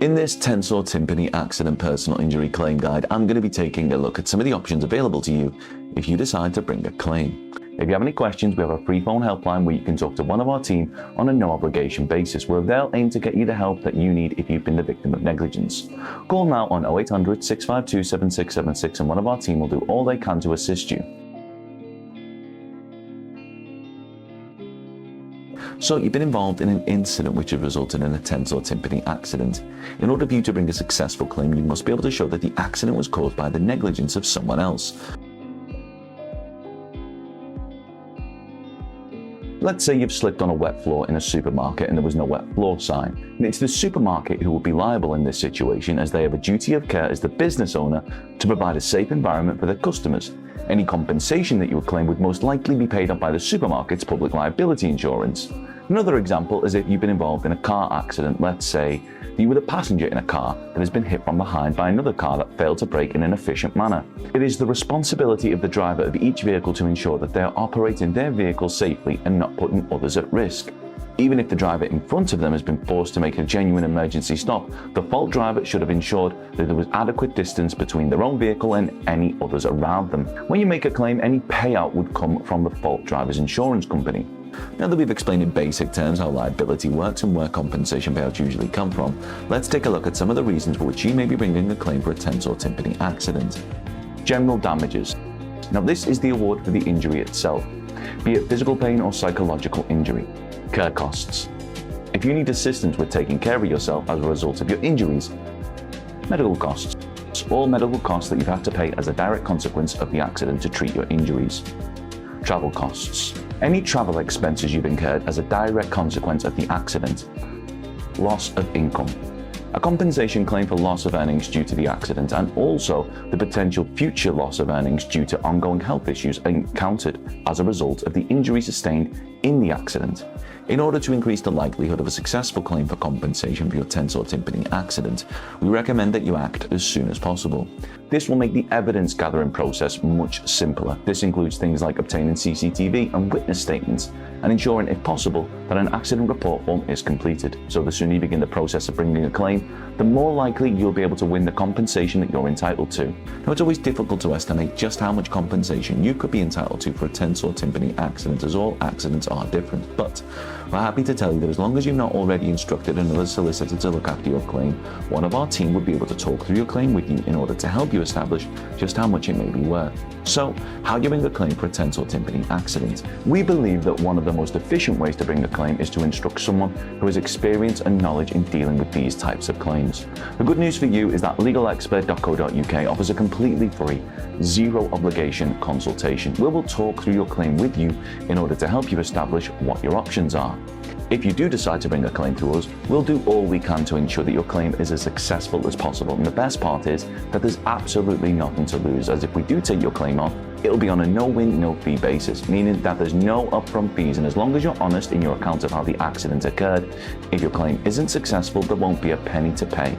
In this Tensor Tympani accident personal injury claim guide, I'm going to be taking a look at some of the options available to you if you decide to bring a claim. If you have any questions, we have a free phone helpline where you can talk to one of our team on a no obligation basis, where they'll aim to get you the help that you need if you've been the victim of negligence. Call now on 0800 652 7676 and one of our team will do all they can to assist you. So you've been involved in an incident which has resulted in a Tensor Tympani accident. In order for you to bring a successful claim, you must be able to show that the accident was caused by the negligence of someone else. Let's say you've slipped on a wet floor in a supermarket and there was no wet floor sign. And it's the supermarket who will be liable in this situation, as they have a duty of care as the business owner to provide a safe environment for their customers. Any compensation that you would claim would most likely be paid up by the supermarket's public liability insurance. Another example is if you've been involved in a car accident. Let's say that you were the passenger in a car that has been hit from behind by another car that failed to brake in an efficient manner. It is the responsibility of the driver of each vehicle to ensure that they are operating their vehicle safely and not putting others at risk. Even if the driver in front of them has been forced to make a genuine emergency stop, the fault driver should have ensured that there was adequate distance between their own vehicle and any others around them. When you make a claim, any payout would come from the fault driver's insurance company. Now that we've explained in basic terms how liability works and where compensation payouts usually come from, let's take a look at some of the reasons for which you may be bringing a claim for a Tensor Tympani accident. General damages. Now this is the award for the injury itself, be it physical pain or psychological injury. Care costs. If you need assistance with taking care of yourself as a result of your injuries. Medical costs. All medical costs that you've had to pay as a direct consequence of the accident to treat your injuries. Travel costs. Any travel expenses you've incurred as a direct consequence of the accident. Loss of income. A compensation claim for loss of earnings due to the accident, and also the potential future loss of earnings due to ongoing health issues encountered as a result of the injury sustained in the accident. In order to increase the likelihood of a successful claim for compensation for your Tensor Tympani accident, we recommend that you act as soon as possible. This will make the evidence gathering process much simpler. This includes things like obtaining CCTV and witness statements, and ensuring, if possible, that an accident report form is completed. So the sooner you begin the process of bringing a claim, the more likely you'll be able to win the compensation that you're entitled to. Now, it's always difficult to estimate just how much compensation you could be entitled to for a Tensor Tympani accident, as all accidents are different. But we're happy to tell you that as long as you've not already instructed another solicitor to look after your claim, one of our team would be able to talk through your claim with you in order to help you establish just how much it may be worth. So, how do you bring a claim for a Tensor Tympani accident? We believe that one of the most efficient ways to bring a claim is to instruct someone who has experience and knowledge in dealing with these types of claims. The good news for you is that legalexpert.co.uk offers a completely free, zero obligation consultation where we'll talk through your claim with you in order to help you establish what your options are. If you do decide to bring a claim to us, we'll do all we can to ensure that your claim is as successful as possible. And the best part is that there's absolutely nothing to lose, as if we do take your claim on, it'll be on a no-win, no-fee basis, meaning that there's no upfront fees, and as long as you're honest in your account of how the accident occurred, if your claim isn't successful, there won't be a penny to pay.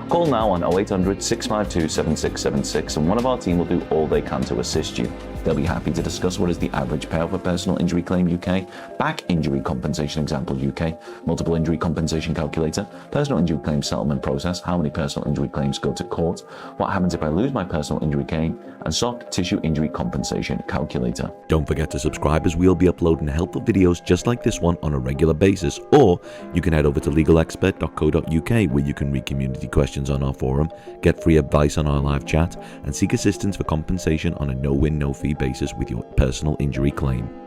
Call now on 0800 652 7676 and one of our team will do all they can to assist you. They'll be happy to discuss what is the average payout for personal injury claim UK, back injury compensation example UK, multiple injury compensation calculator, personal injury claim settlement process, how many personal injury claims go to court, what happens if I lose my personal injury claim, and soft tissue injury compensation calculator. Don't forget to subscribe, as we'll be uploading helpful videos just like this one on a regular basis, or you can head over to legalexpert.co.uk where you can read community questions on our forum, get free advice on our live chat, and seek assistance for compensation on a no-win, no-fee basis with your personal injury claim.